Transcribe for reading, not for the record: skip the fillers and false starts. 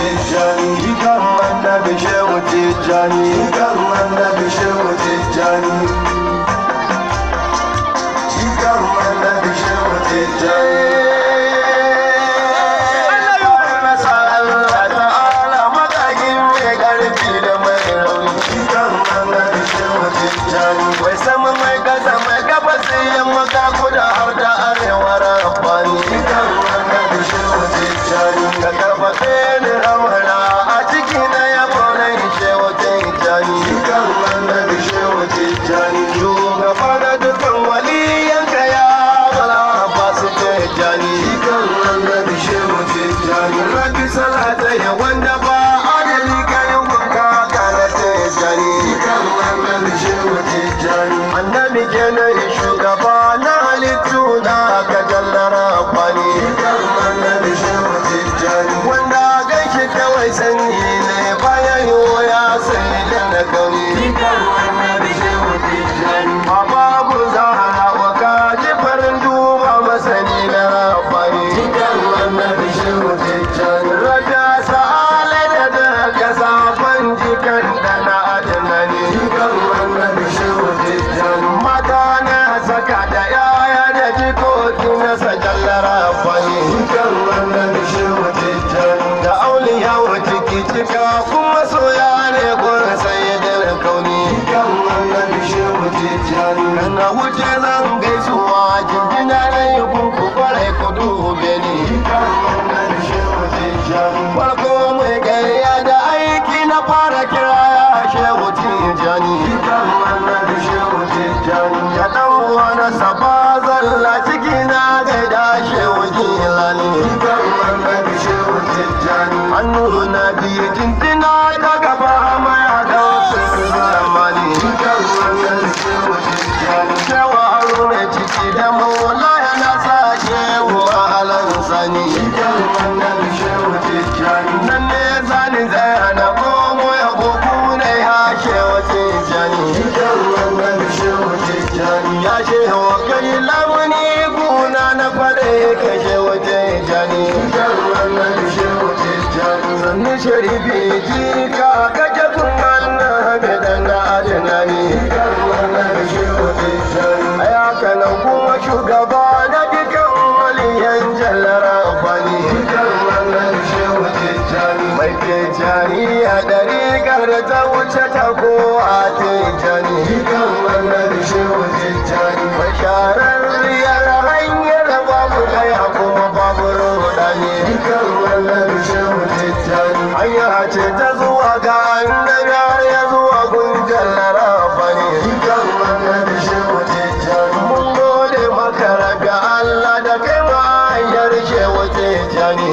tijjani jikan annabi shehu tijjani jikan annabi shehu tijjani jikan annabi shehu tijjani wai sama mai kasa mai gabas yamma ka kuda har da arewa rabbani jikan annabi shehu tijjani ka karfafe ni ramana a ciki na yabo na shehu tijjani jikan annabi shehu tijjani shugaba na dukkan waliyanka ya bala basu tijjani jikan annabi shehu tijjani rabbi salata ya wanda ba adali kayan kuka kana tijjani jikan annabi shehu tijjani annabi kenan shugaba na halittu da aka jallara bani jikan annabi shehu tijjani wanda gaishe kawai sanyi ne bayan yiwu ya sai da na kauni jikan annabi shehu tijjani babu zahara wa kaji farin duba masani na rabbani jikan annabi shehu tijjani raja sa'ala da daga safan jikan da na adinani jikan annabi shehu tijjani mata na saka da yaya da jikoki na sajallar rabbani jikan annabi shehu tijjani da auliya wa ciki cika kuma soya ne gurin sayyidin kauni jikan annabi shehu tijjani na wuce zan gaisuwa jinjina na yi kunku kwarai ku dube ni jikan annabi shehu tijjani farko mai gayya da aiki na fara kira ya shehu tijjani jikan annabi shehu tijjani ya dan wani saba zalla ciki na gaida shehu jilani jikan annabi shehu tijjani hannu na biyu jinjina ta gaba maya da wasu zamani jikan annabi shehu tijjani shewa haruna ciki da maula yana sa shehu mahalan sani jikan annabi shehu tijjani nan ne zani zaya na komo ya goku ne ya shehu tijjani jikan annabi shehu tijjani ya shehu kai lamuni guna na fare ka shehu tijjani jikan annabi shehu tijjani sannu sharifi jika kake kun annabi dan da adinani jikan annabi shehu tijjani ayaka nan kuma shugaba na dukan waliyan jallara bani jikan annabi shehu tijjani mai tijjani a dariƙar da ta wuce ta kowa tijjani jikan annabi shehu tijjani mai shararriyar hanyar babu kaya kuma babu rudani jikan annabi shehu tijjani hanya ce ta zuwa ga annabi har ya zuwa gunjar larabani jikan annabi shehu tijjani mun gode maka raga Allah da kai ma hanyar shehu tijjani